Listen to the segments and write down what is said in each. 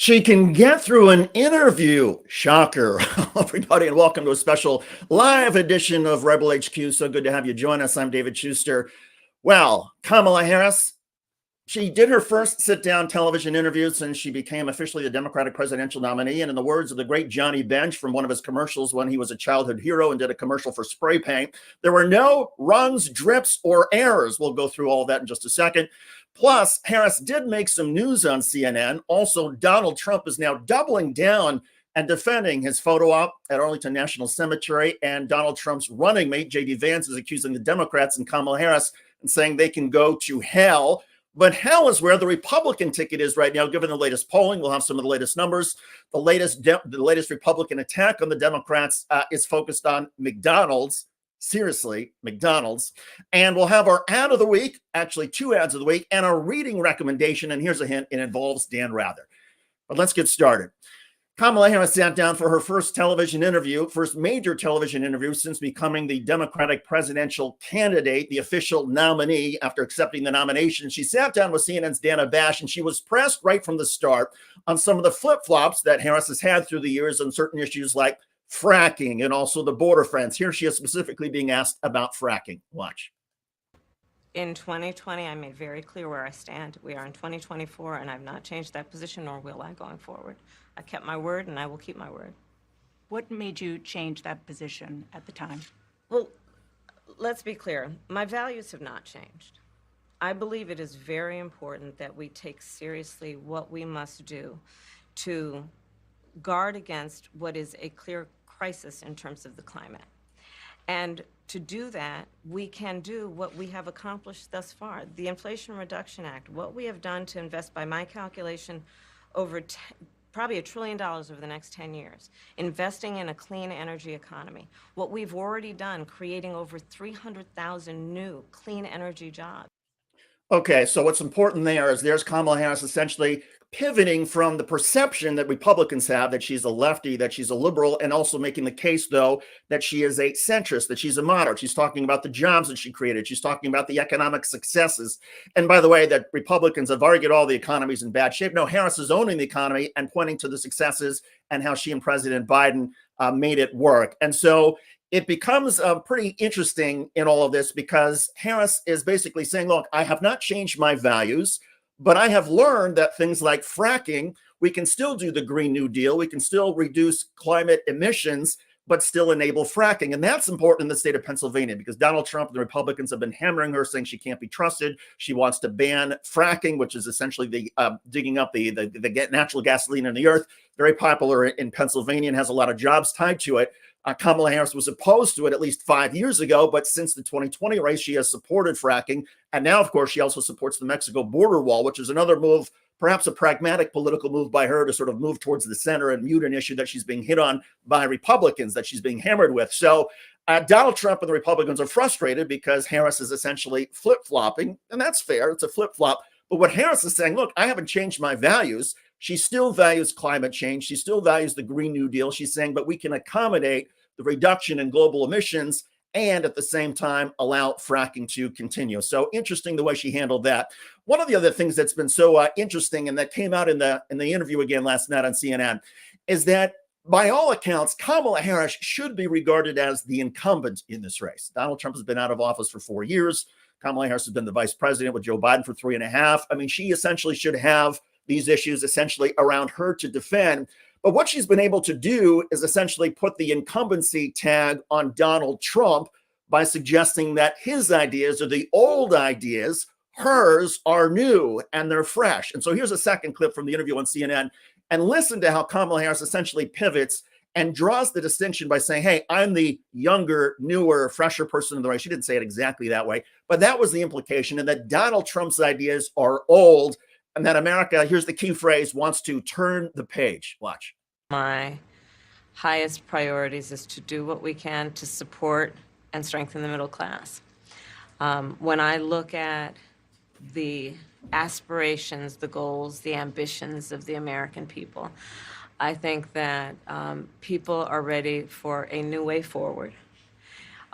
She can get through an interview. Shocker. Everybody, and welcome to a special live edition of Rebel HQ. So good to have you join us. I'm David Shuster. Well, Kamala Harris, she did her first sit-down television interview since she became officially the Democratic presidential nominee. And in the words of the great Johnny Bench from one of his commercials when he was a childhood hero and did a commercial for spray paint, there were no runs, drips, or errors. We'll go through all of that in just a second. Plus, Harris did make some news on CNN. Also, Donald Trump is now doubling down and defending his photo op at Arlington National Cemetery. And Donald Trump's running mate, J.D. Vance, is accusing the Democrats and Kamala Harris and saying they can go to hell. But hell is where the Republican ticket is right now, given the latest polling. We'll have some of the latest numbers. The latest Republican attack on the Democrats is focused on McDonald's. Seriously, McDonald's. And we'll have our ad of the week, actually 2 ads of the week, and a reading recommendation. And here's a hint, it involves Dan Rather. But let's get started. Kamala Harris sat down for her first major television interview since becoming the Democratic presidential candidate, the official nominee after accepting the nomination. She sat down with CNN's Dana Bash, and she was pressed right from the start on some of the flip-flops that Harris has had through the years on certain issues like fracking and also the border fence. Here she is specifically being asked about fracking. Watch. In 2020, I made very clear where I stand. We are in 2024, and I've not changed that position, nor will I going forward. I kept my word, and I will keep my word. What made you change that position at the time? Well, let's be clear. My values have not changed. I believe it is very important that we take seriously what we must do to guard against what is a clear crisis in terms of the climate. And to do that, we can do what we have accomplished thus far. The Inflation Reduction Act, what we have done to invest, by my calculation, over probably $1 trillion over the next 10 years, investing in a clean energy economy. What we've already done, creating over 300,000 new clean energy jobs. Okay, so what's important there is there's Kamala Harris essentially pivoting from the perception that Republicans have that she's a lefty, that she's a liberal, and also making the case, though, that she is a centrist, that she's a moderate. She's talking about the jobs that she created. She's talking about the economic successes. And by the way, that Republicans have argued all the economy's in bad shape. No, Harris is owning the economy and pointing to the successes and how she and President Biden made it work. And so it becomes pretty interesting in all of this because Harris is basically saying, look, I have not changed my values, but I have learned that things like fracking, we can still do the Green New Deal. We can still reduce climate emissions, but still enable fracking. And that's important in the state of Pennsylvania because Donald Trump and the Republicans have been hammering her, saying she can't be trusted. She wants to ban fracking, which is essentially the digging up the natural gasoline in the earth. Very popular in Pennsylvania and has a lot of jobs tied to it. Kamala Harris was opposed to it at least 5 years ago, but since the 2020 race, she has supported fracking. And now, of course, she also supports the Mexico border wall, which is another move, perhaps a pragmatic political move by her to sort of move towards the center and mute an issue that she's being hit on by Republicans, that she's being hammered with. So Donald Trump and the Republicans are frustrated because Harris is essentially flip-flopping, and that's fair. It's a flip-flop. But what Harris is saying, look, I haven't changed my values. She still values climate change. She still values the Green New Deal. She's saying, but we can accommodate the reduction in global emissions and at the same time allow fracking to continue. So interesting the way she handled that. One of the other things that's been so interesting and that came out in the interview again last night on CNN is that by all accounts, Kamala Harris should be regarded as the incumbent in this race. Donald Trump has been out of office for 4 years. Kamala Harris has been the vice president with Joe Biden for 3.5. I mean, she essentially should have these issues essentially around her to defend. But what she's been able to do is essentially put the incumbency tag on Donald Trump by suggesting that his ideas are the old ideas, hers are new and they're fresh. And so here's a second clip from the interview on CNN. And listen to how Kamala Harris essentially pivots and draws the distinction by saying, hey, I'm the younger, newer, fresher person in the race. She didn't say it exactly that way, but that was the implication, and that Donald Trump's ideas are old and that America, here's the key phrase, wants to turn the page. Watch. My highest priorities is to do what we can to support and strengthen the middle class. When I look at the aspirations, the goals, the ambitions of the American people, I think that people are ready for a new way forward.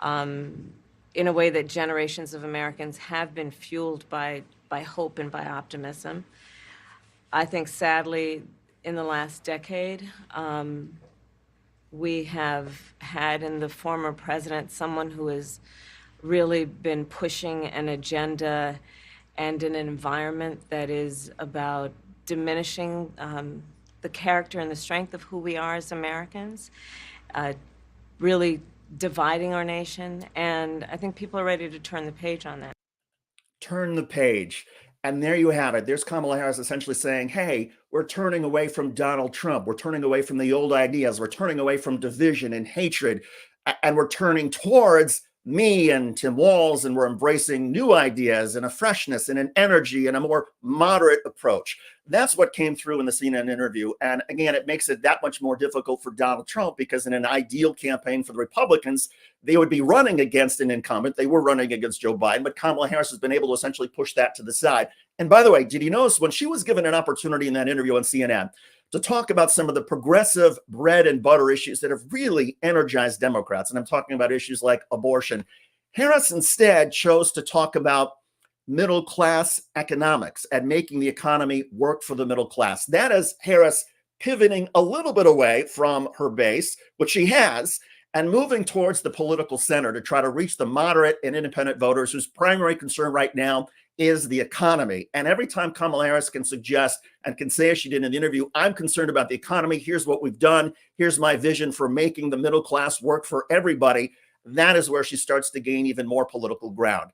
In a way that generations of Americans have been fueled by hope and by optimism. I think, sadly, in the last decade. We have had in the former president someone who has really been pushing an agenda and an environment that is about diminishing the character and the strength of who we are as Americans, really dividing our nation. And I think people are ready to turn the page on that. Turn the page. And there you have it. There's Kamala Harris essentially saying, hey, we're turning away from Donald Trump. We're turning away from the old ideas. We're turning away from division and hatred. And we're turning towards me and Tim Walz, and we're embracing new ideas and a freshness and an energy and a more moderate approach. That's what came through in the CNN interview. And again, it makes it that much more difficult for Donald Trump, because in an ideal campaign for the Republicans, they would be running against an incumbent. They were running against Joe Biden, but Kamala Harris has been able to essentially push that to the side. And by the way, did you notice when she was given an opportunity in that interview on CNN to talk about some of the progressive bread and butter issues that have really energized Democrats, and I'm talking about issues like abortion, Harris instead chose to talk about middle class economics and making the economy work for the middle class. That is Harris pivoting a little bit away from her base, which she has, and moving towards the political center to try to reach the moderate and independent voters whose primary concern right now is the economy. And every time Kamala Harris can suggest and can say, as she did in the interview, I'm concerned about the economy, here's what we've done, here's my vision for making the middle class work for everybody, that is where she starts to gain even more political ground.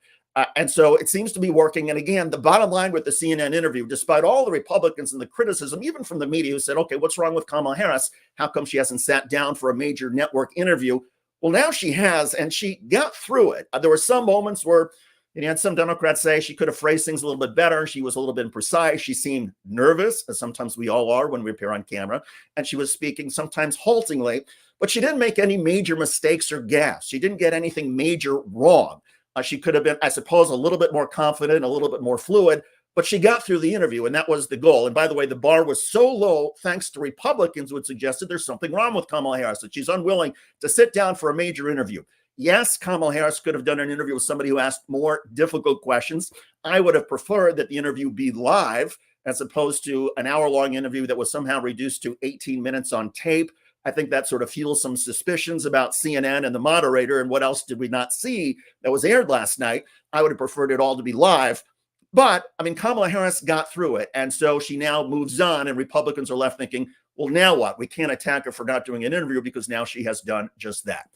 And so it seems to be working. And again, the bottom line with the CNN interview, despite all the Republicans and the criticism, even from the media who said, okay, what's wrong with Kamala Harris? How come she hasn't sat down for a major network interview? Well, now she has, and she got through it. There were some moments where you had some Democrats say she could have phrased things a little bit better. She was a little bit imprecise. She seemed nervous, as sometimes we all are when we appear on camera. And she was speaking sometimes haltingly, but she didn't make any major mistakes or gaffes. She didn't get anything major wrong. She could have been, I suppose, a little bit more confident, a little bit more fluid, but she got through the interview, and that was the goal. And by the way, the bar was so low, thanks to Republicans who had suggested there's something wrong with Kamala Harris, that she's unwilling to sit down for a major interview. Yes, Kamala Harris could have done an interview with somebody who asked more difficult questions. I would have preferred that the interview be live as opposed to an hour-long interview that was somehow reduced to 18 minutes on tape. I think that sort of fuels some suspicions about CNN and the moderator and what else did we not see that was aired last night. I would have preferred it all to be live. But, I mean, Kamala Harris got through it. And so she now moves on, and Republicans are left thinking, well, now what? We can't attack her for not doing an interview because now she has done just that.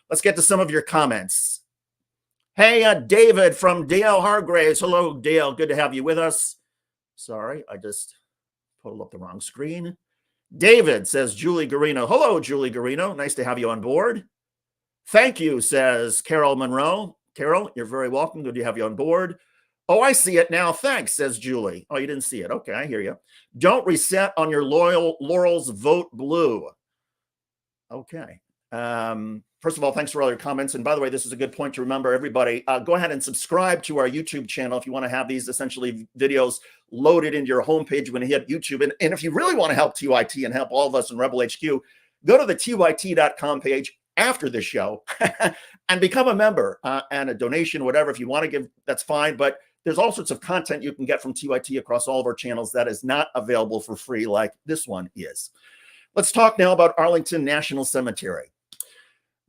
Let's get to some of your comments. Hey, David from Dale Hargraves. Hello, Dale. Good to have you with us. Sorry, I just pulled up the wrong screen. David says, Julie Garino. Hello, Julie Garino. Nice to have you on board. Thank you, says Carol Monroe. Carol, you're very welcome. Good to have you on board. Oh, I see it now. Thanks, says Julie. Oh, you didn't see it. Okay, I hear you. Don't reset on your loyal laurels. Vote blue. Okay. First of all, thanks for all your comments. And by the way, this is a good point to remember, everybody. Go ahead and subscribe to our YouTube channel if you want to have these essentially videos loaded into your homepage when you hit YouTube. And if you really want to help TYT and help all of us in Rebel HQ, go to the TYT.com page after the show and become a member and a donation, whatever. If you want to give, that's fine. But there's all sorts of content you can get from TYT across all of our channels that is not available for free like this one is. Let's talk now about Arlington National Cemetery.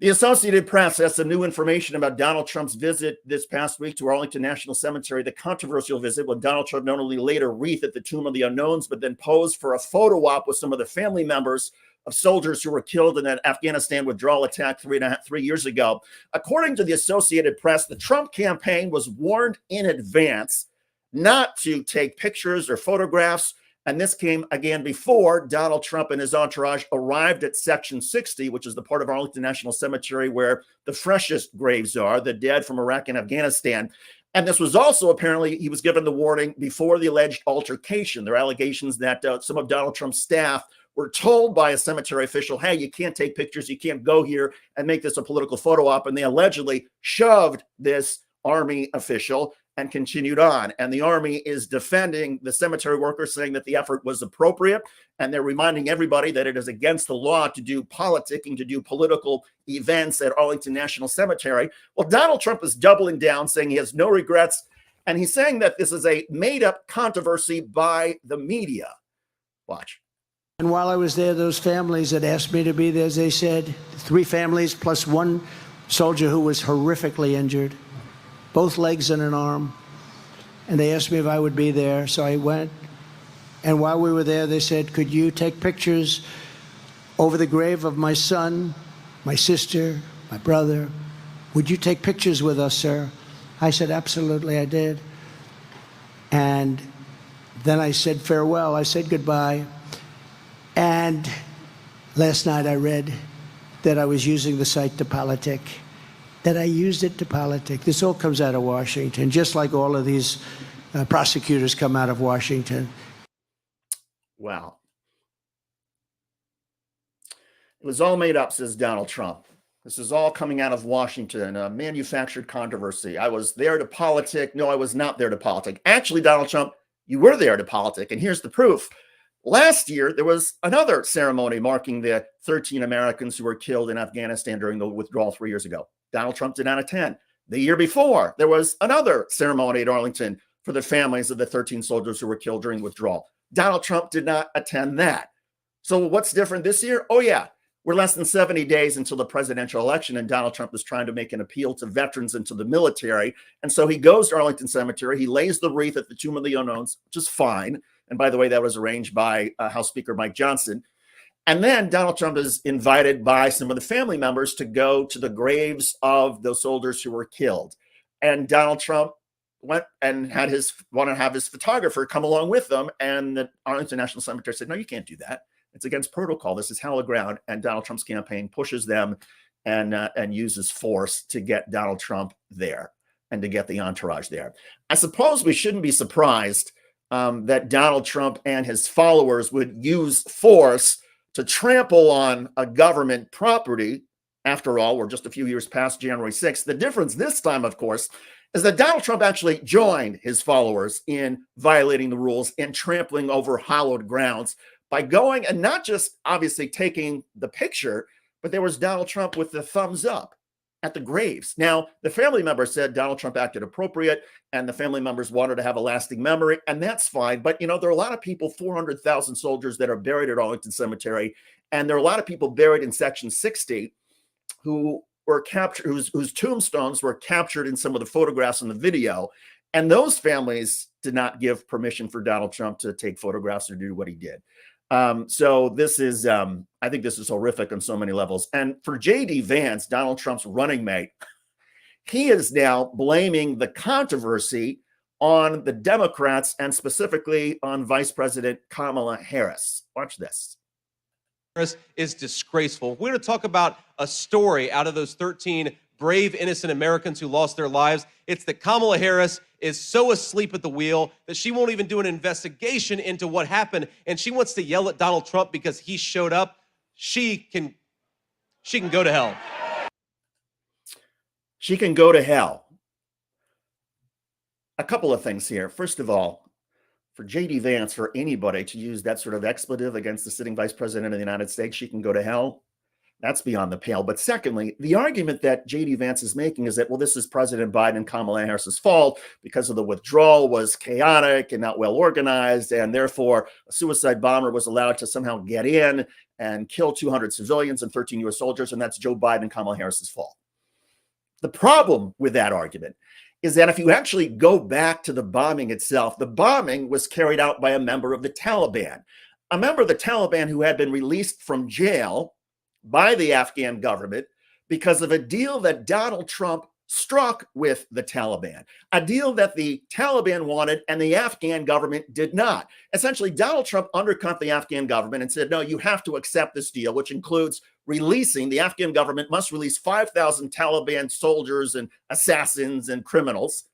The Associated Press has some new information about Donald Trump's visit this past week to Arlington National Cemetery, the controversial visit when Donald Trump not only laid a wreath at the Tomb of the Unknowns, but then posed for a photo op with some of the family members of soldiers who were killed in that Afghanistan withdrawal attack 3 years ago. According to the Associated Press, the Trump campaign was warned in advance not to take pictures or photographs. And this came again before Donald Trump and his entourage arrived at Section 60, which is the part of Arlington National Cemetery where the freshest graves are, the dead from Iraq and Afghanistan. And this was also apparently, he was given the warning before the alleged altercation. There are allegations that some of Donald Trump's staff were told by a cemetery official, hey, you can't take pictures, you can't go here and make this a political photo op. And they allegedly shoved this Army official and continued on. And the Army is defending the cemetery workers, saying that the effort was appropriate. And they're reminding everybody that it is against the law to do politicking, to do political events at Arlington National Cemetery. Well, Donald Trump is doubling down, saying he has no regrets. And he's saying that this is a made-up controversy by the media. Watch. And while I was there, those families that asked me to be there, as they said, 3 families plus 1 soldier who was horrifically injured, both legs and an arm. And they asked me if I would be there, so I went. And while we were there, they said, could you take pictures over the grave of my son, my sister, my brother? Would you take pictures with us, sir? I said, absolutely, I did. And then I said farewell. I said goodbye. And last night I read that I was using the site to politic, that I used it to politic. This all comes out of Washington, just like all of these prosecutors come out of Washington. Wow. It was all made up, says Donald Trump. This is all coming out of Washington, a manufactured controversy. I was there to politic. No, I was not there to politic. Actually, Donald Trump, you were there to politic, and here's the proof. Last year, there was another ceremony marking the 13 Americans who were killed in Afghanistan during the withdrawal 3 years ago. Donald Trump did not attend. The year before, there was another ceremony at Arlington for the families of the 13 soldiers who were killed during withdrawal. Donald Trump did not attend that. So what's different this year? Oh, yeah. We're less than 70 days until the presidential election, and Donald Trump is trying to make an appeal to veterans and to the military. And so he goes to Arlington Cemetery. He lays the wreath at the Tomb of the Unknowns, which is fine. And by the way, that was arranged by House Speaker Mike Johnson. And then Donald Trump is invited by some of the family members to go to the graves of those soldiers who were killed. And Donald Trump went and wanted to have his photographer come along with them. And the Arlington National Cemetery said, no, you can't do that. It's against protocol. This is hallowed ground. And Donald Trump's campaign pushes them and uses force to get Donald Trump there and to get the entourage there. I suppose we shouldn't be surprised that Donald Trump and his followers would use force to trample on a government property. After all, we're just a few years past January 6th. The difference this time, of course, is that Donald Trump actually joined his followers in violating the rules and trampling over hallowed grounds by going and not just obviously taking the picture, but there was Donald Trump with the thumbs up at the graves. Now, the family members said Donald Trump acted appropriate and the family members wanted to have a lasting memory, and that's fine. But, there are a lot of people, 400,000 soldiers that are buried at Arlington Cemetery, and there are a lot of people buried in Section 60 who were captured, whose tombstones were captured in some of the photographs in the video, and those families did not give permission for Donald Trump to take photographs or do what he did. So this is, I think this is horrific on so many levels. And for J.D. Vance, Donald Trump's running mate, he is now blaming the controversy on the Democrats and specifically on Vice President Kamala Harris. Watch this. Is disgraceful. We're going to talk about a story out of those 13 brave, innocent Americans who lost their lives. It's that Kamala Harris is so asleep at the wheel that she won't even do an investigation into what happened, and she wants to yell at Donald Trump because he showed up. She can go to hell. She can go to hell. A couple of things here. First of all, for J.D. Vance, for anybody to use that sort of expletive against the sitting vice president of the United States, she can go to hell. That's beyond the pale. But secondly, the argument that J.D. Vance is making is that, well, this is President Biden and Kamala Harris's fault because of the withdrawal was chaotic and not well organized, and therefore a suicide bomber was allowed to somehow get in and kill 200 civilians and 13 U.S. soldiers, and that's Joe Biden and Kamala Harris's fault. The problem with that argument is that if you actually go back to the bombing itself, the bombing was carried out by a member of the Taliban, a member of the Taliban who had been released from jail by the Afghan government because of a deal that Donald Trump struck with the Taliban, a deal that the Taliban wanted and the Afghan government did not. Essentially, Donald Trump undercut the Afghan government and said, no, you have to accept this deal, which includes the Afghan government must release 5,000 Taliban soldiers and assassins and criminals.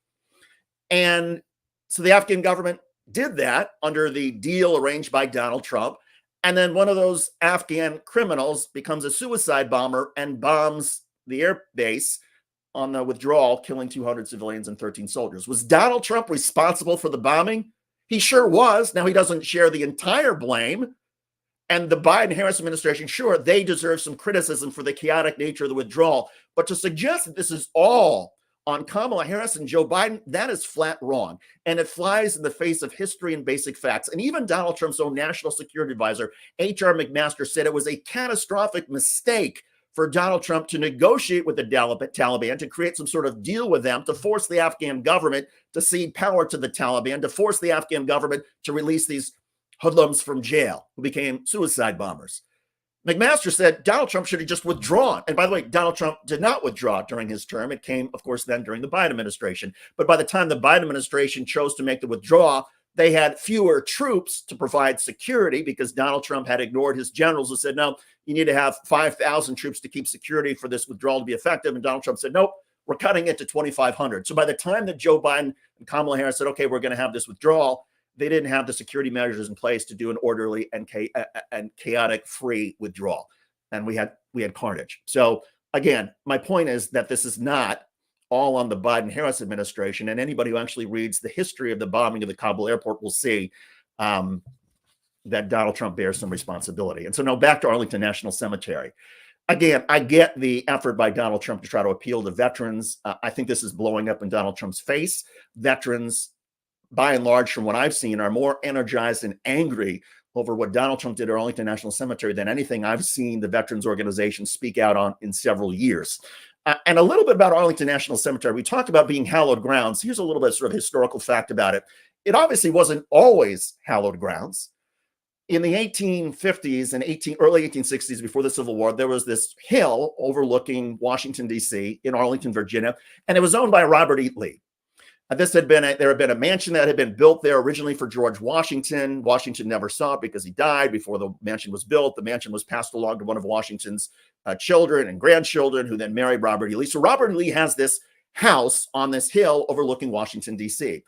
And so the Afghan government did that under the deal arranged by Donald Trump. And then one of those Afghan criminals becomes a suicide bomber and bombs the air base on the withdrawal, killing 200 civilians and 13 soldiers. Was Donald Trump responsible for the bombing? He sure was. Now, he doesn't share the entire blame. And the Biden-Harris administration, sure, they deserve some criticism for the chaotic nature of the withdrawal. But to suggest that this is all on Kamala Harris and Joe Biden, that is flat wrong. And it flies in the face of history and basic facts. And even Donald Trump's own national security advisor, H.R. McMaster, said it was a catastrophic mistake for Donald Trump to negotiate with the Taliban, to create some sort of deal with them, to force the Afghan government to cede power to the Taliban, to force the Afghan government to release these hoodlums from jail who became suicide bombers. McMaster said Donald Trump should have just withdrawn. And by the way, Donald Trump did not withdraw during his term. It came, of course, then during the Biden administration. But by the time the Biden administration chose to make the withdrawal, they had fewer troops to provide security because Donald Trump had ignored his generals who said, no, you need to have 5,000 troops to keep security for this withdrawal to be effective. And Donald Trump said, nope, we're cutting it to 2,500. So by the time that Joe Biden and Kamala Harris said, okay, we're going to have this withdrawal, they didn't have the security measures in place to do an orderly and chaotic free withdrawal. And we had carnage. So again, my point is that this is not all on the Biden-Harris administration. And anybody who actually reads the history of the bombing of the Kabul airport will see that Donald Trump bears some responsibility. And so now back to Arlington National Cemetery. Again, I get the effort by Donald Trump to try to appeal to veterans. I think this is blowing up in Donald Trump's face. Veterans, by and large, from what I've seen, are more energized and angry over what Donald Trump did at Arlington National Cemetery than anything I've seen the veterans organization speak out on in several years. And a little bit about Arlington National Cemetery. We talked about being hallowed grounds. Here's a little bit of sort of historical fact about it. It obviously wasn't always hallowed grounds. In the 1850s and early 1860s, before the Civil War, there was this hill overlooking Washington, D.C. in Arlington, Virginia, and it was owned by Robert E. Lee. There had been a mansion that had been built there originally for George Washington. Washington never saw it because he died before the mansion was built. The mansion was passed along to one of Washington's children and grandchildren, who then married Robert E. Lee. So Robert E. Lee has this house on this hill overlooking Washington, D.C.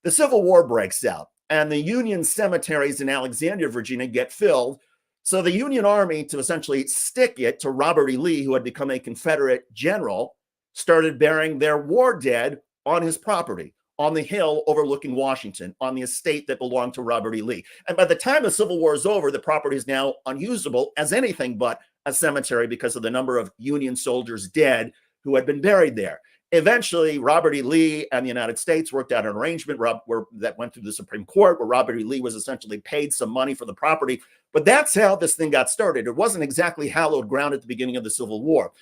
The Civil War breaks out, and the Union cemeteries in Alexandria, Virginia, get filled. So the Union Army, to essentially stick it to Robert E. Lee, who had become a Confederate general, started burying their war dead on his property, on the hill overlooking Washington, on the estate that belonged to Robert E. Lee. And by the time the Civil War is over, the property is now unusable as anything but a cemetery because of the number of Union soldiers dead who had been buried there. Eventually, Robert E. Lee and the United States worked out an arrangement that went through the Supreme Court, where Robert E. Lee was essentially paid some money for the property. But that's how this thing got started. It wasn't exactly hallowed ground at the beginning of the Civil War.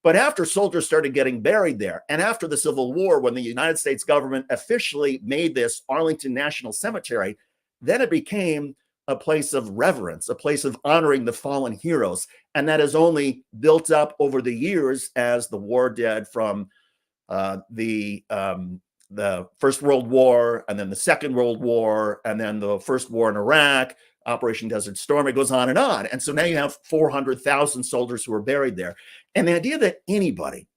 But after soldiers started getting buried there, and after the Civil War, when the United States government officially made this Arlington National Cemetery, then it became a place of reverence, a place of honoring the fallen heroes. And that has only built up over the years as the war dead from the First World War, and then the Second World War, and then the First War in Iraq, Operation Desert Storm, it goes on. And so now you have 400,000 soldiers who are buried there. And the idea that anybody,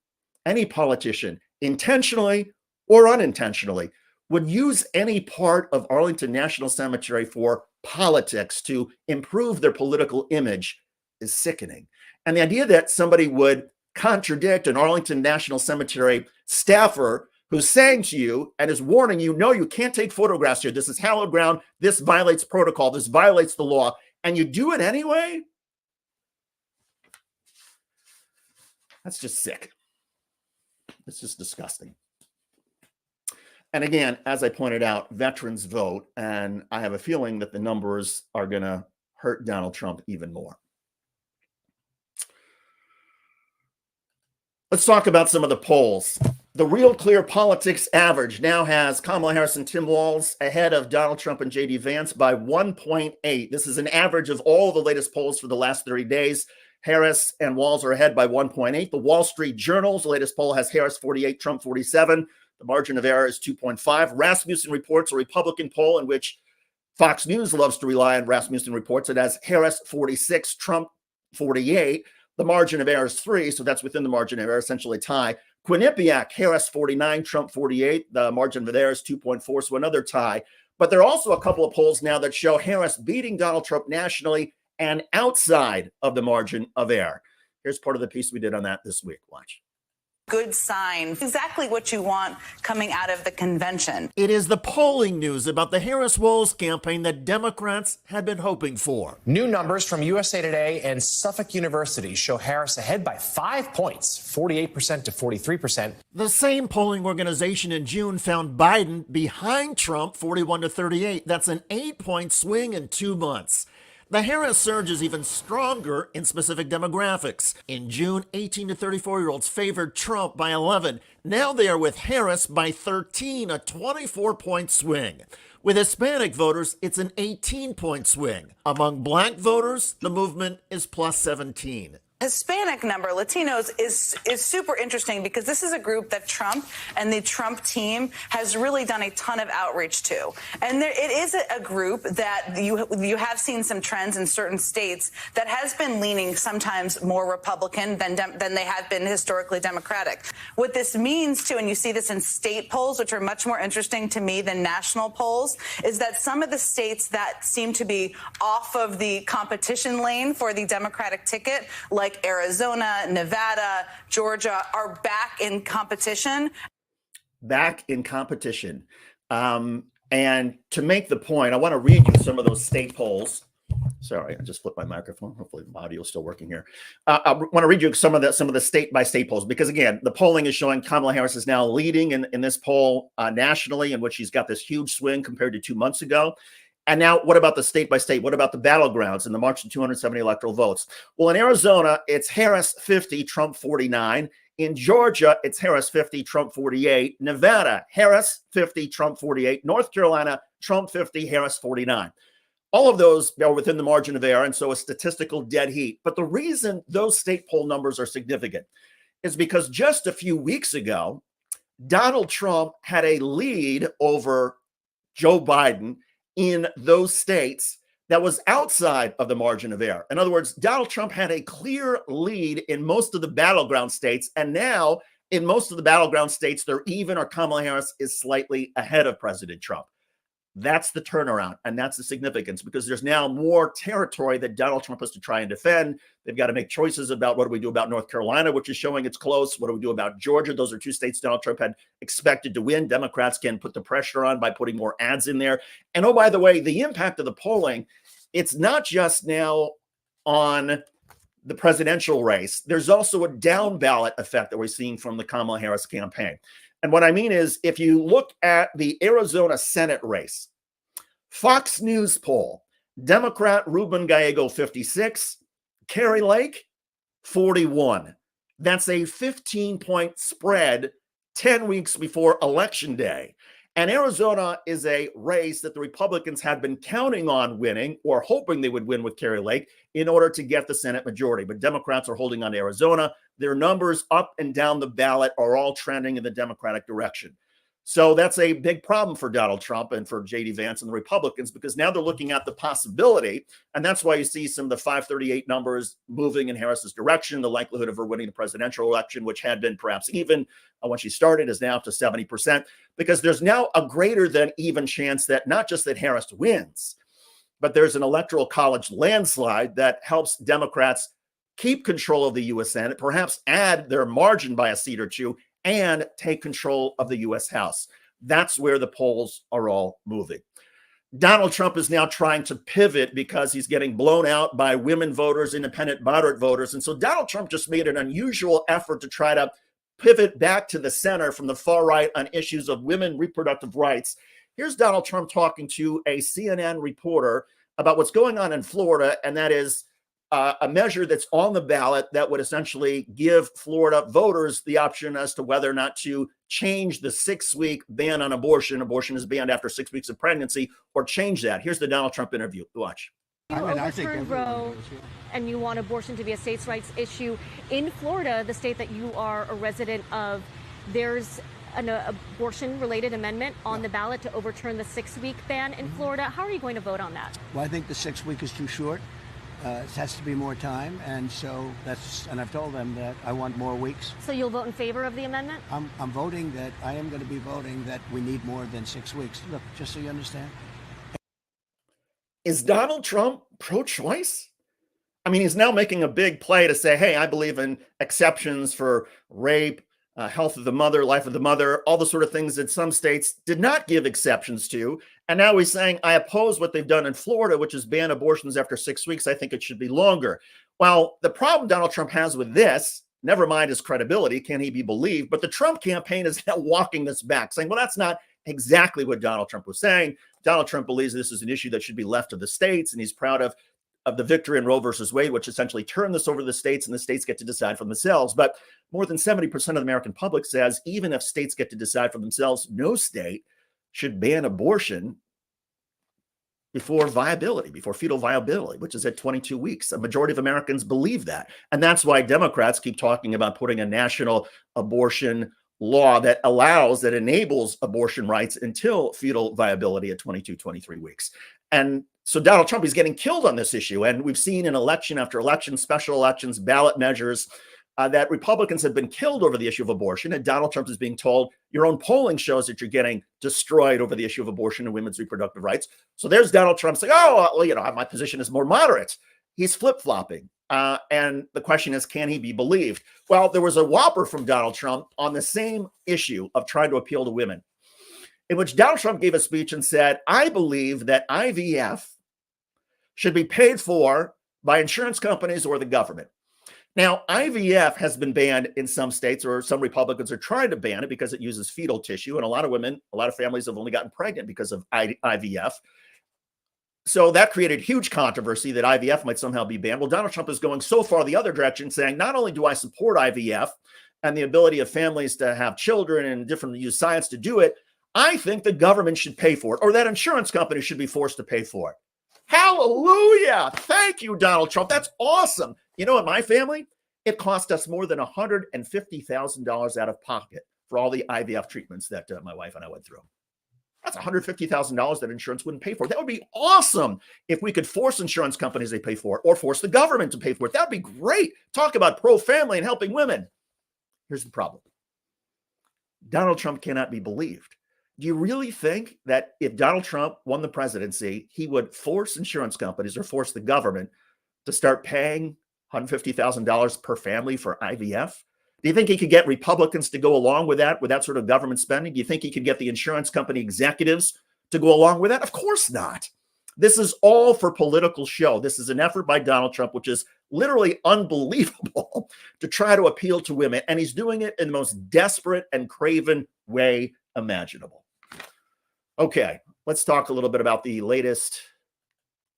any politician, intentionally or unintentionally, would use any part of Arlington National Cemetery for politics to improve their political image is sickening. And the idea that somebody would contradict an Arlington National Cemetery staffer who's saying to you and is warning you, no, you can't take photographs here. This is hallowed ground. This violates protocol. This violates the law. And you do it anyway? That's just sick. It's just disgusting. And again, as I pointed out, veterans vote, and I have a feeling that the numbers are going to hurt Donald Trump even more. Let's talk about some of the polls. The Real Clear Politics average now has Kamala Harris and Tim Walz ahead of Donald Trump and J.D. Vance by 1.8. This is an average of all the latest polls for the last 30 days. Harris and Walz are ahead by 1.8. The Wall Street Journal's latest poll has Harris 48, Trump 47. The margin of error is 2.5. Rasmussen reports a Republican poll in which Fox News loves to rely on Rasmussen reports. It has Harris 46, Trump 48. The margin of error is 3, so that's within the margin of error, essentially a tie. Quinnipiac, Harris 49, Trump 48. The margin of error is 2.4, so another tie. But there are also a couple of polls now that show Harris beating Donald Trump nationally and outside of the margin of error. Here's part of the piece we did on that this week. Watch. good sign, exactly what you want coming out of the convention. It is the polling news about the Harris-Walz campaign that Democrats had been hoping for. New numbers from USA Today and Suffolk University show Harris ahead by 5 points, 48% to 43%. The same polling organization in June found Biden behind Trump 41 to 38. That's an 8-point swing in 2 months. The Harris surge is even stronger in specific demographics. In June, 18 to 34-year-olds favored Trump by 11. Now they are with Harris by 13, a 24-point swing. With Hispanic voters, it's an 18-point swing. Among black voters, the movement is plus 17. Hispanic number, Latinos, is super interesting because this is a group that Trump and the Trump team has really done a ton of outreach to. And it is a group that you have seen some trends in certain states that has been leaning sometimes more Republican than they have been historically Democratic. What this means, too, and you see this in state polls, which are much more interesting to me than national polls, is that some of the states that seem to be off of the competition lane for the Democratic ticket, like Arizona, Nevada, Georgia, are back in competition. Back in competition. And to make the point, I want to read you some of those state polls. Sorry, I just flipped my microphone. Hopefully the audio is still working here. I want to read you some of the state-by-state polls, because again, the polling is showing Kamala Harris is now leading in this poll nationally, in which she's got this huge swing compared to 2 months ago. And now, what about the state by state? What about the battlegrounds in the march to 270 electoral votes? Well, in Arizona, it's Harris 50, Trump 49. In Georgia, it's Harris 50, Trump 48. Nevada, Harris 50, Trump 48. North Carolina, Trump 50, Harris 49. All of those are within the margin of error, and so a statistical dead heat. But the reason those state poll numbers are significant is because just a few weeks ago, Donald Trump had a lead over Joe Biden in those states that was outside of the margin of error. In other words, Donald Trump had a clear lead in most of the battleground states, and now in most of the battleground states, they're even, or Kamala Harris is slightly ahead of President Trump. That's the turnaround, and that's the significance, because there's now more territory that Donald Trump has to try and defend. They've got to make choices about what do we do about North Carolina, which is showing it's close. What do we do about Georgia? Those are two states Donald Trump had expected to win. Democrats can put the pressure on by putting more ads in there. And oh, by the way, the impact of the polling, it's not just now on the presidential race. There's also a down ballot effect that we're seeing from the Kamala Harris campaign. And what I mean is, if you look at the Arizona Senate race, Fox News poll, Democrat Ruben Gallego 56, Kari Lake 41. That's a 15-point spread 10 weeks before Election Day. And Arizona is a race that the Republicans had been counting on winning, or hoping they would win with Kari Lake, in order to get the Senate majority. But Democrats are holding on to Arizona. Their numbers up and down the ballot are all trending in the Democratic direction. So that's a big problem for Donald Trump and for J.D. Vance and the Republicans, because now they're looking at the possibility, and that's why you see some of the 538 numbers moving in Harris's direction. The likelihood of her winning the presidential election, which had been perhaps even when she started, is now up to 70%, because there's now a greater than even chance that not just that Harris wins, but there's an electoral college landslide that helps Democrats keep control of the U.S. Senate, perhaps add their margin by a seat or two, and take control of the U.S. House. That's where the polls are all moving. Donald Trump is now trying to pivot because he's getting blown out by women voters, independent moderate voters. And so Donald Trump just made an unusual effort to try to pivot back to the center from the far right on issues of women reproductive rights. Here's Donald Trump talking to a CNN reporter about what's going on in Florida, and that is a measure that's on the ballot that would essentially give Florida voters the option as to whether or not to change the 6-week ban on abortion. Abortion is banned after 6 weeks of pregnancy, or change that. Here's the Donald Trump interview. Watch. You overturn Roe and you want abortion to be a states' rights issue. In Florida, the state that you are a resident of, there's an abortion-related amendment on the ballot to overturn the 6-week ban in Florida. How are you going to vote on that? Well, I think the 6-week is too short. It has to be more time, and so and I've told them that I want more weeks. So you'll vote in favor of the amendment? I am going to be voting that we need more than 6 weeks. Look, just so you understand. Is Donald Trump pro-choice? I mean, he's now making a big play to say, hey, I believe in exceptions for rape, health of the mother, life of the mother, all the sort of things that some states did not give exceptions to. And now he's saying, I oppose what they've done in Florida, which is ban abortions after 6 weeks. I think it should be longer. Well, the problem Donald Trump has with this, never mind his credibility, can he be believed? But the Trump campaign is now walking this back, saying, well, that's not exactly what Donald Trump was saying. Donald Trump believes this is an issue that should be left to the states, and he's proud of the victory in Roe versus Wade, which essentially turned this over to the states, and the states get to decide for themselves. But more than 70% of the American public says even if states get to decide for themselves, no state should ban abortion before fetal viability, which is at 22 weeks. A majority of Americans believe that. And that's why Democrats keep talking about putting a national abortion law that enables abortion rights until fetal viability at 22, 23 weeks. And so Donald Trump is getting killed on this issue. And we've seen in election after election, special elections, ballot measures, that Republicans have been killed over the issue of abortion. And Donald Trump is being told, your own polling shows that you're getting destroyed over the issue of abortion and women's reproductive rights. So there's Donald Trump saying, oh, well, my position is more moderate. He's flip-flopping. And the question is, can he be believed? Well, there was a whopper from Donald Trump on the same issue of trying to appeal to women, in which Donald Trump gave a speech and said, I believe that IVF should be paid for by insurance companies or the government. Now, IVF has been banned in some states, or some Republicans are trying to ban it because it uses fetal tissue. And a lot of women, a lot of families have only gotten pregnant because of IVF. So that created huge controversy that IVF might somehow be banned. Well, Donald Trump is going so far the other direction, saying, not only do I support IVF and the ability of families to have children and use science to do it, I think the government should pay for it, or that insurance companies should be forced to pay for it. Hallelujah. Thank you, Donald Trump. That's awesome. You know, in my family, it cost us more than $150,000 out of pocket for all the IVF treatments that my wife and I went through. That's $150,000 that insurance wouldn't pay for. That would be awesome if we could force insurance companies to pay for it, or force the government to pay for it. That would be great. Talk about pro-family and helping women. Here's the problem. Donald Trump cannot be believed. Do you really think that if Donald Trump won the presidency, he would force insurance companies or force the government to start paying $150,000 per family for IVF? Do you think he could get Republicans to go along with that sort of government spending? Do you think he could get the insurance company executives to go along with that? Of course not. This is all for political show. This is an effort by Donald Trump, which is literally unbelievable, to try to appeal to women. And he's doing it in the most desperate and craven way imaginable. Okay, let's talk a little bit about the latest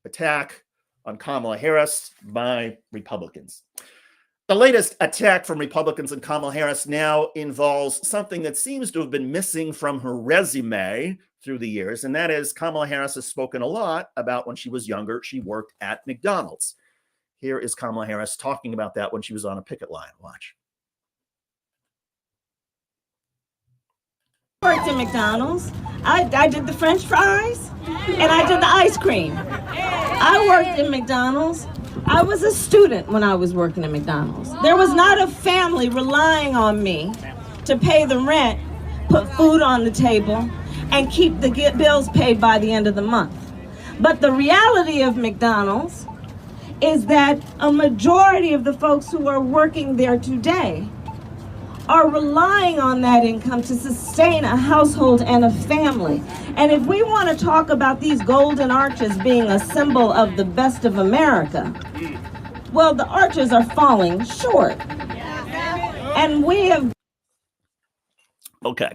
attack on Kamala Harris by Republicans. The latest attack from Republicans on Kamala Harris now involves something that seems to have been missing from her resume through the years, and that is Kamala Harris has spoken a lot about when she was younger, she worked at McDonald's. Here is Kamala Harris talking about that when she was on a picket line. Watch. I worked at McDonald's. I did the French fries and I did the ice cream. I worked at McDonald's. I was a student when I was working at McDonald's. There was not a family relying on me to pay the rent, put food on the table, and keep the bills paid by the end of the month. But the reality of McDonald's is that a majority of the folks who are working there today are relying on that income to sustain a household and a family. And if we want to talk about these golden arches being a symbol of the best of America, well, the arches are falling short. And we have... Okay.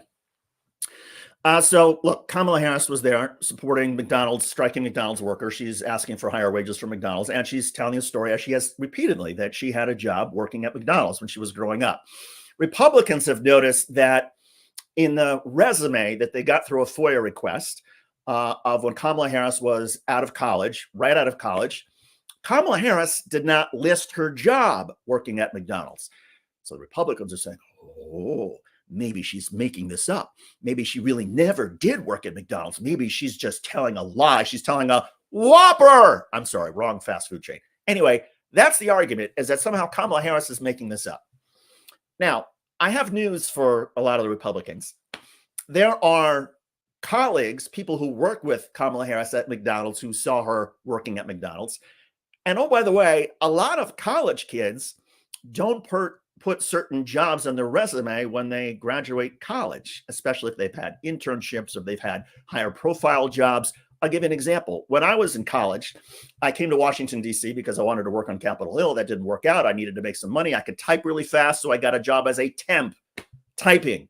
So look, Kamala Harris was there supporting McDonald's, striking McDonald's workers. She's asking for higher wages for McDonald's, and she's telling a story, as she has repeatedly, that she had a job working at McDonald's when she was growing up. Republicans have noticed that in the resume that they got through a FOIA request of when Kamala Harris was out of college, right out of college, Kamala Harris did not list her job working at McDonald's. So the Republicans are saying, oh, maybe she's making this up. Maybe she really never did work at McDonald's. Maybe she's just telling a lie. She's telling a whopper. I'm sorry, wrong fast food chain. Anyway, that's the argument, is that somehow Kamala Harris is making this up. Now, I have news for a lot of the Republicans. There are colleagues, people who work with Kamala Harris at McDonald's, who saw her working at McDonald's. And oh, by the way, a lot of college kids don't put certain jobs on their resume when they graduate college, especially if they've had internships or they've had higher profile jobs. I'll give you an example. When I was in college, I came to Washington, D.C. because I wanted to work on Capitol Hill. That didn't work out. I needed to make some money. I could type really fast, so I got a job as a temp typing.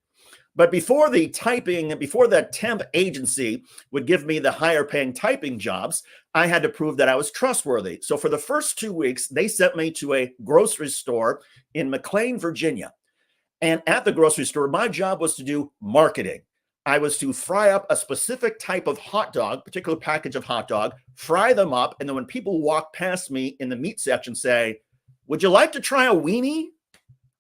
But before that temp agency would give me the higher paying typing jobs, I had to prove that I was trustworthy. So for the first 2 weeks, they sent me to a grocery store in McLean, Virginia. And at the grocery store, my job was to do marketing. I was to fry up a specific type of hot dog, particular package of hot dog, fry them up. And then when people walk past me in the meat section, say, "Would you like to try a weenie?"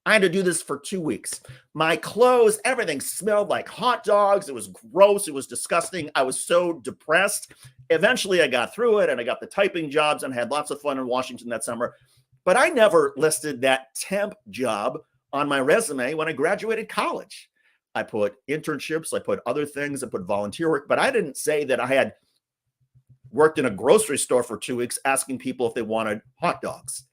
I had to do this for 2 weeks. My clothes, everything smelled like hot dogs. It was gross. It was disgusting. I was so depressed. Eventually, I got through it and I got the typing jobs and had lots of fun in Washington that summer. But I never listed that temp job on my resume when I graduated college. I put internships, I put other things, I put volunteer work, but I didn't say that I had worked in a grocery store for 2 weeks asking people if they wanted hot dogs.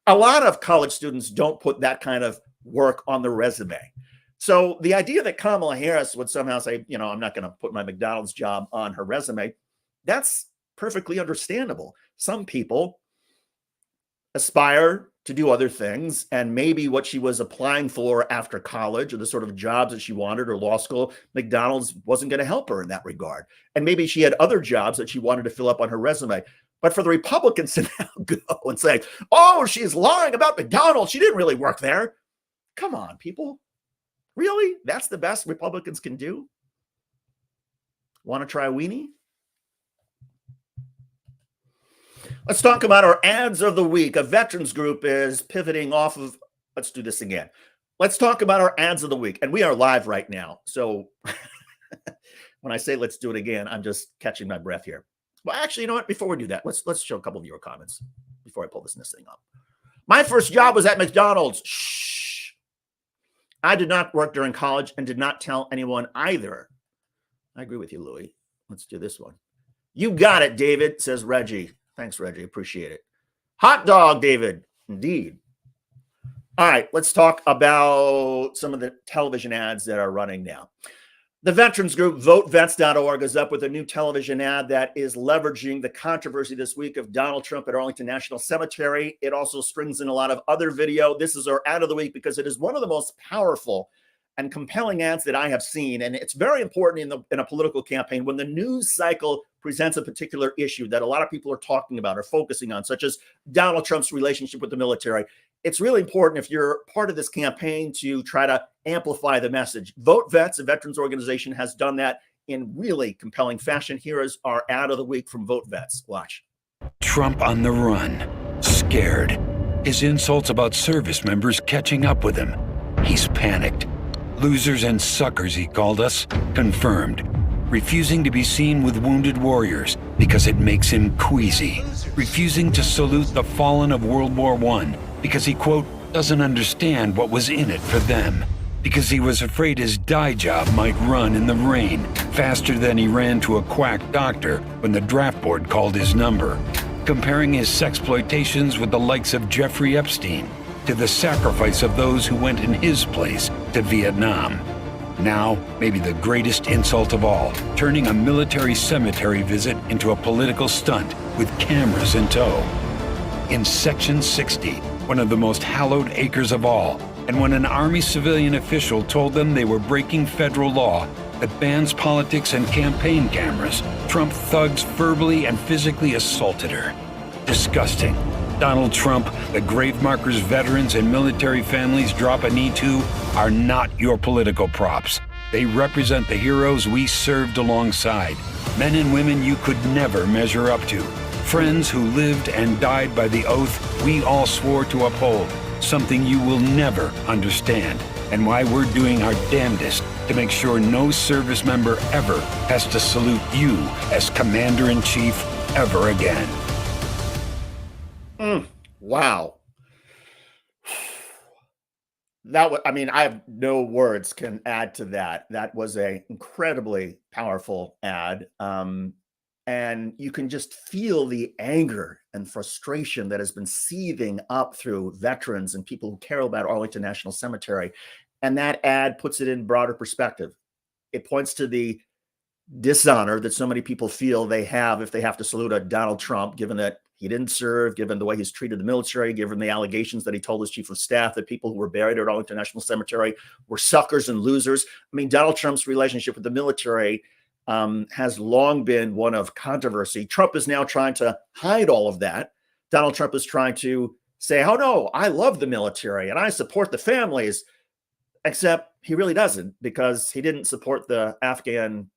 A lot of college students don't put that kind of work on the resume. So the idea that Kamala Harris would somehow say, I'm not going to put my McDonald's job on her resume, that's perfectly understandable. Some people aspire to do other things, and maybe what she was applying for after college or the sort of jobs that she wanted or law school, McDonald's wasn't going to help her in that regard. And maybe she had other jobs that she wanted to fill up on her resume. But for the Republicans to now go and say, "Oh, she's lying about McDonald's. She didn't really work there." Come on, people. Really? That's the best Republicans can do? Want to try a weenie? Let's talk about our ads of the week. A veterans group is pivoting off of, let's do this again. Let's talk about our ads of the week. And we are live right now. So when I say let's do it again, I'm just catching my breath here. Well, actually, you know what? Before we do that, let's show a couple of your comments before I pull this thing up. My first job was at McDonald's. Shh. I did not work during college and did not tell anyone either. I agree with you, Louis. Let's do this one. You got it, David, says Reggie. Thanks, Reggie. Appreciate it. Hot dog, David. Indeed. All right, let's talk about some of the television ads that are running now. The veterans group votevets.org is up with a new television ad that is leveraging the controversy this week of Donald Trump at Arlington National Cemetery. It also strings in a lot of other video. This is our ad of the week because it is one of the most powerful and compelling ads that I have seen. And it's very important in a political campaign when the news cycle presents a particular issue that a lot of people are talking about or focusing on, such as Donald Trump's relationship with the military. It's really important if you're part of this campaign to try to amplify the message. Vote Vets, a veterans organization, has done that in really compelling fashion. Here is our ad of the week from Vote Vets. Watch. Trump on the run, scared. His insults about service members catching up with him. He's panicked. Losers and suckers, he called us, confirmed. Refusing to be seen with wounded warriors because it makes him queasy. Refusing to salute the fallen of World War I because he, quote, doesn't understand what was in it for them. Because he was afraid his dye job might run in the rain faster than he ran to a quack doctor when the draft board called his number. Comparing his sexploitations with the likes of Jeffrey Epstein to the sacrifice of those who went in his place to Vietnam. Now, maybe the greatest insult of all, turning a military cemetery visit into a political stunt with cameras in tow. In Section 60, one of the most hallowed acres of all, and when an Army civilian official told them they were breaking federal law that bans politics and campaign cameras, Trump thugs verbally and physically assaulted her. Disgusting. Donald Trump, the grave markers veterans and military families drop a knee to, are not your political props. They represent the heroes we served alongside, men and women you could never measure up to, friends who lived and died by the oath we all swore to uphold, something you will never understand, and why we're doing our damnedest to make sure no service member ever has to salute you as Commander-in-Chief ever again. Wow. That was, I have no words can add to that. That was a incredibly powerful ad. And And you can just feel the anger and frustration that has been seething up through veterans and people who care about Arlington National Cemetery. And that ad puts it in broader perspective. It points to the dishonor that so many people feel they have if they have to salute a Donald Trump, given that he didn't serve, given the way he's treated the military, given the allegations that he told his chief of staff that people who were buried at Arlington National Cemetery were suckers and losers. I mean, Donald Trump's relationship with the military has long been one of controversy. Trump is now trying to hide all of that. Donald Trump is trying to say, oh, no, I love the military and I support the families, except he really doesn't, because he didn't support the Afghan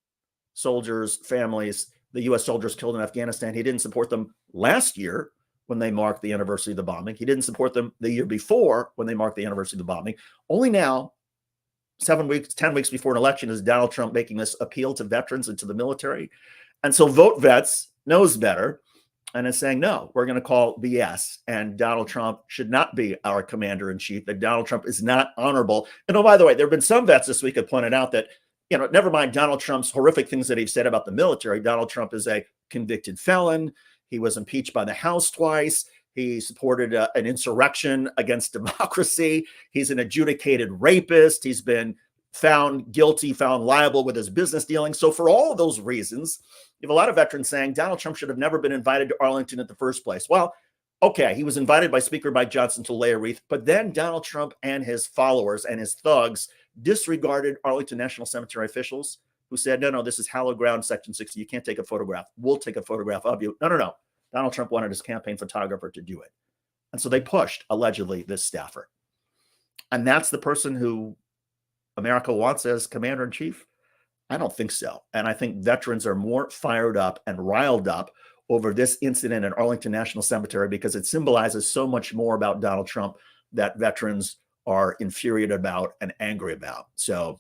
soldiers' families, the U.S. soldiers killed in Afghanistan. He didn't support them last year when they marked the anniversary of the bombing. He didn't support them the year before when they marked the anniversary of the bombing. Only now, 10 weeks before an election, is Donald Trump making this appeal to veterans and to the military. And so Vote Vets knows better and is saying, no, we're going to call BS. And Donald Trump should not be our commander in chief, that Donald Trump is not honorable. And oh, by the way, there have been some vets this week that pointed out that, you know, never mind Donald Trump's horrific things that he's said about the military. Donald Trump is a convicted felon. He was impeached by the House twice. He supported an insurrection against democracy. He's an adjudicated rapist. He's been found guilty, found liable with his business dealings. So for all of those reasons, you have a lot of veterans saying Donald Trump should have never been invited to Arlington in the first place. Well, okay, he was invited by Speaker Mike Johnson to lay a wreath, but then Donald Trump and his followers and his thugs disregarded Arlington National Cemetery officials who said, no, this is hallowed ground, Section 60. You can't take a photograph. We'll take a photograph of you. No. Donald Trump wanted his campaign photographer to do it. And so they pushed, allegedly, this staffer. And that's the person who America wants as commander in chief? I don't think so. And I think veterans are more fired up and riled up over this incident at Arlington National Cemetery because it symbolizes so much more about Donald Trump that veterans are infuriated about and angry about. So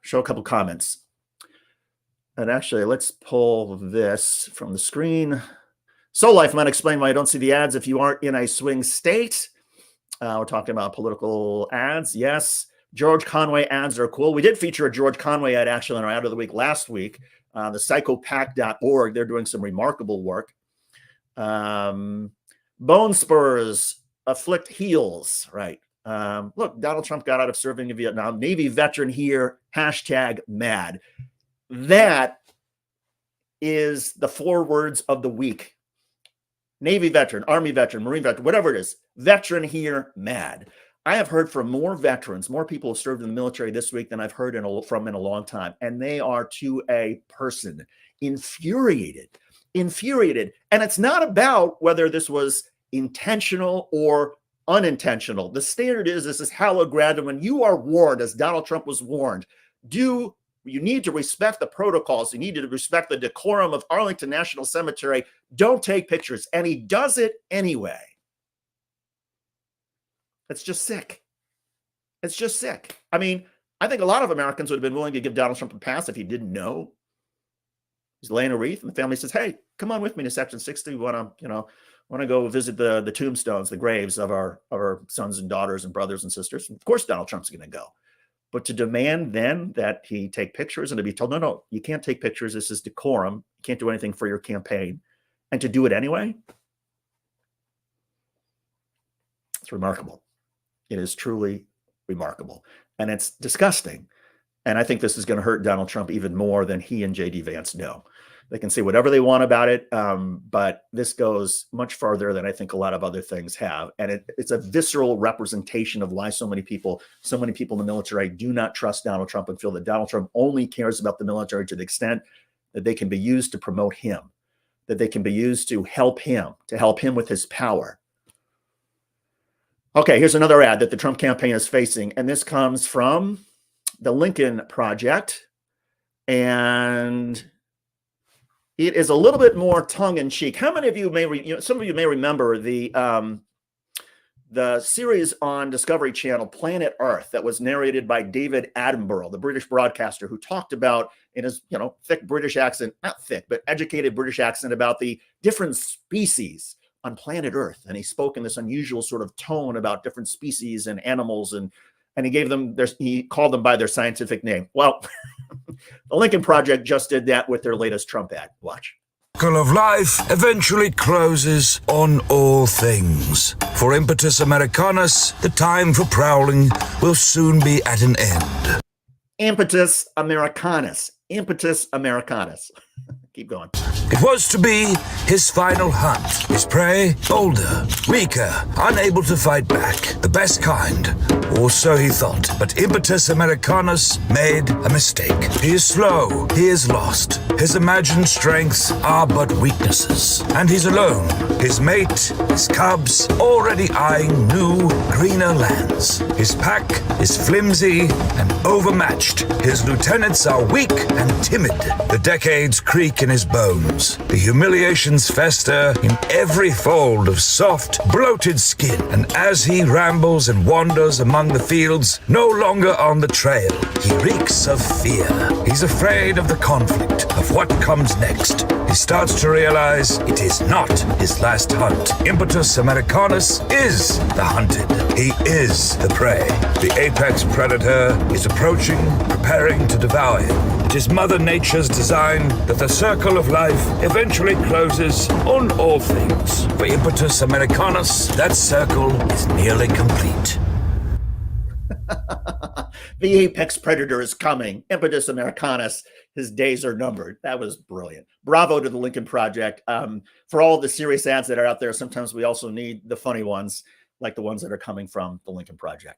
show a couple comments. And actually, let's pull this from the screen. So Life might explain why I don't see the ads if you aren't in a swing state. We're talking about political ads. Yes. George Conway ads are cool. We did feature a George Conway ad actually in our ad of the week last week. The psychopac.org, they're doing some remarkable work. Bone spurs afflict heels, right? Look, Donald Trump got out of serving in Vietnam. Navy veteran here, #mad. That is the 4 words of the week. Navy veteran, Army veteran, Marine veteran, whatever it is. Veteran here, mad. I have heard from more veterans, more people who served in the military this week than I've heard from in a long time. And they are, to a person, infuriated. And it's not about whether this was intentional or unintentional. The standard is this is hallowed ground. And when you are warned, as Donald Trump was warned, you need to respect the protocols. You need to respect the decorum of Arlington National Cemetery. Don't take pictures. And he does it anyway. It's just sick. It's just sick. I mean, I think a lot of Americans would have been willing to give Donald Trump a pass if he didn't know. He's laying a wreath and the family says, hey, come on with me to Section 60. We want to go visit the tombstones, the graves of our sons and daughters and brothers and sisters. And of course, Donald Trump's going to go. But to demand then that he take pictures and to be told, no, you can't take pictures. This is decorum. You can't do anything for your campaign. And to do it anyway, it's remarkable. It is truly remarkable. And it's disgusting. And I think this is going to hurt Donald Trump even more than he and J.D. Vance know. They can say whatever they want about it, but this goes much farther than I think a lot of other things have. And it's a visceral representation of why so many people in the military do not trust Donald Trump and feel that Donald Trump only cares about the military to the extent that they can be used to promote him, that they can be used to help him with his power. Okay, here's another ad that the Trump campaign is facing, and this comes from the Lincoln Project, and it is a little bit more tongue-in-cheek. How many of you some of you may remember the series on Discovery Channel, Planet Earth, that was narrated by David Attenborough, the British broadcaster, who talked about in his thick British accent, not thick, but educated British accent, about the different species on planet Earth. And he spoke in this unusual sort of tone about different species and animals, and he called them by their scientific name. Well, The Lincoln Project just did that with their latest Trump ad. Watch. Circle of life eventually closes on all things. For Impetus Americanus, the time for prowling will soon be at an end. Impetus Americanus. Impetus Americanus. Keep going. It was to be his final hunt. His prey, older, weaker, unable to fight back. The best kind, or so he thought. But Impetus Americanus made a mistake. He is slow. He is lost. His imagined strengths are but weaknesses. And he's alone. His mate, his cubs, already eyeing new, greener lands. His pack is flimsy and overmatched. His lieutenants are weak and timid. The decades creak in his bones. The humiliations fester in every fold of soft, bloated skin. And as he rambles and wanders among the fields, no longer on the trail, he reeks of fear. He's afraid of the conflict, of what comes next. He starts to realize it is not his last hunt. Impetus Americanus is the hunted. He is the prey. The apex predator is approaching, preparing to devour him. It is Mother Nature's design that the circle of life eventually closes on all things. For Impetus Americanus, that circle is nearly complete. The apex predator is coming. Impetus Americanus, his days are numbered. That was brilliant. Bravo to the Lincoln Project. For all the serious ads that are out there, sometimes we also need the funny ones, like the ones that are coming from the Lincoln Project.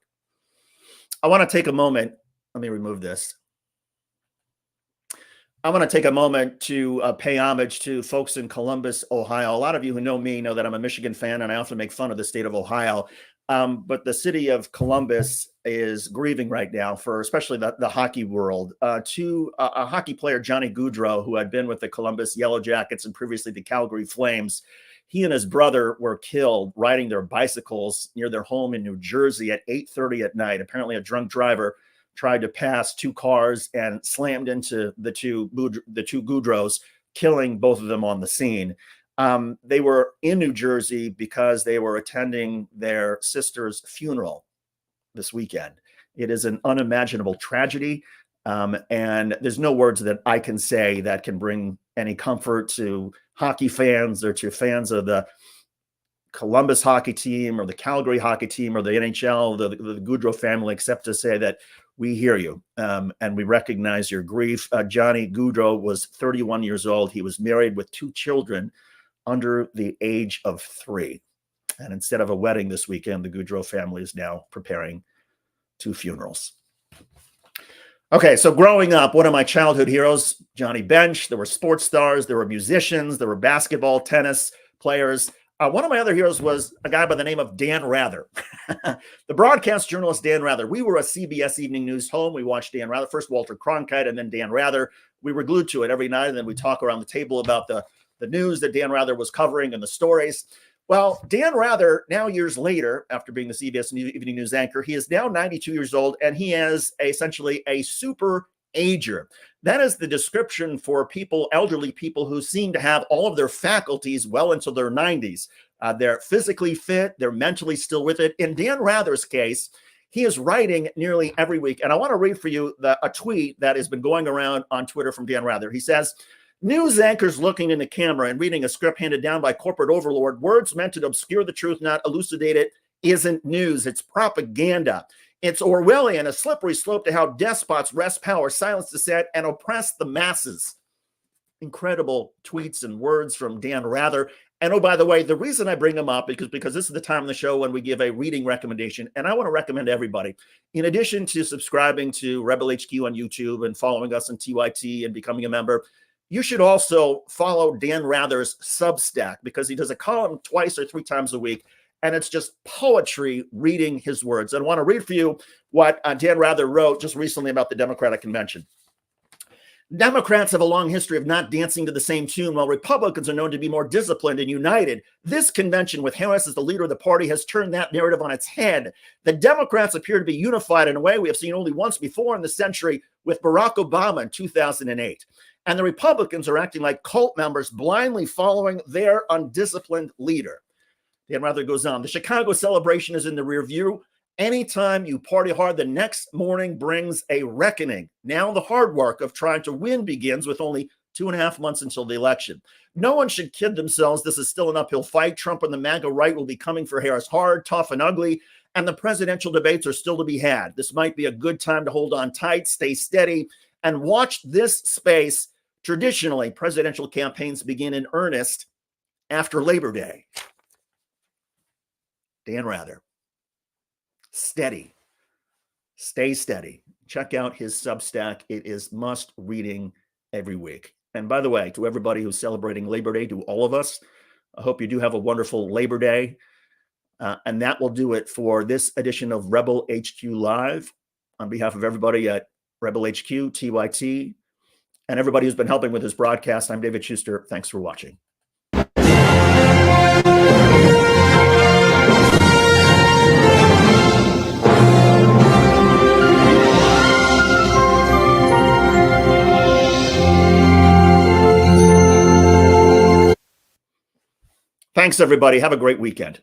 I want to take a moment. Let me remove this. I want to take a moment to pay homage to folks in Columbus, Ohio. A lot of you who know me know that I'm a Michigan fan, and I often make fun of the state of Ohio. But the city of Columbus is grieving right now for especially the hockey world. A hockey player, Johnny Gaudreau, who had been with the Columbus Yellow Jackets and previously the Calgary Flames, he and his brother were killed riding their bicycles near their home in New Jersey at 8:30 at night. Apparently, a drunk driver tried to pass two cars and slammed into the two Gaudreaus, killing both of them on the scene. They were in New Jersey because they were attending their sister's funeral this weekend. It is an unimaginable tragedy, and there's no words that I can say that can bring any comfort to hockey fans or to fans of the Columbus hockey team or the Calgary hockey team or the NHL, the Gaudreau family, except to say that we hear you and we recognize your grief. Johnny Gaudreau was 31 years old. He was married with two children under the age of 3. And instead of a wedding this weekend, the Gaudreau family is now preparing 2 funerals. Okay, so growing up, one of my childhood heroes, Johnny Bench. There were sports stars, there were musicians, there were basketball, tennis players. One of my other heroes was a guy by the name of Dan Rather. The broadcast journalist Dan Rather. We were a CBS Evening News home. We watched Dan Rather, first Walter Cronkite and then Dan Rather. We were glued to it every night, and then we talk around the table about the news that Dan Rather was covering and the stories. Well, Dan Rather, now years later, after being the CBS Evening News anchor, he is now 92 years old, and he is essentially a super ager. That is the description for people, elderly people who seem to have all of their faculties well into their 90s. They're physically fit, they're mentally still with it. In Dan Rather's case, he is writing nearly every week. And I want to read for you a tweet that has been going around on Twitter from Dan Rather. He says, "News anchors looking in the camera and reading a script handed down by corporate overlord, words meant to obscure the truth, not elucidate it, isn't news. It's propaganda. It's Orwellian, a slippery slope to how despots wrest power, silence dissent, and oppress the masses." Incredible tweets and words from Dan Rather. And oh, by the way, the reason I bring him up is because this is the time of the show when we give a reading recommendation. And I want to recommend to everybody, in addition to subscribing to Rebel HQ on YouTube and following us on TYT and becoming a member, you should also follow Dan Rather's Substack, because he does a column twice or 3 times a week. And it's just poetry reading his words. And I want to read for you what Dan Rather wrote just recently about the Democratic Convention. "Democrats have a long history of not dancing to the same tune, while Republicans are known to be more disciplined and united. This convention, with Harris as the leader of the party, has turned that narrative on its head. The Democrats appear to be unified in a way we have seen only once before in the century, with Barack Obama in 2008. And the Republicans are acting like cult members, blindly following their undisciplined leader." Dan Rather goes on, "The Chicago celebration is in the rear view, Anytime you party hard, the next morning brings a reckoning. Now the hard work of trying to win begins with only 2.5 months until the election. No one should kid themselves. This is still an uphill fight. Trump and the MAGA right will be coming for Harris hard, tough, and ugly, and the presidential debates are still to be had. This might be a good time to hold on tight, stay steady, and watch this space. Traditionally, presidential campaigns begin in earnest after Labor Day. Dan Rather. Steady. Stay steady. Check out his Substack. It is must reading every week. And by the way, to everybody who's celebrating Labor Day, to all of us, I hope you do have a wonderful Labor Day. And that will do it for this edition of Rebel HQ Live. On behalf of everybody at Rebel HQ, TYT, and everybody who's been helping with this broadcast, I'm David Shuster. Thanks for watching. Thanks, everybody. Have a great weekend.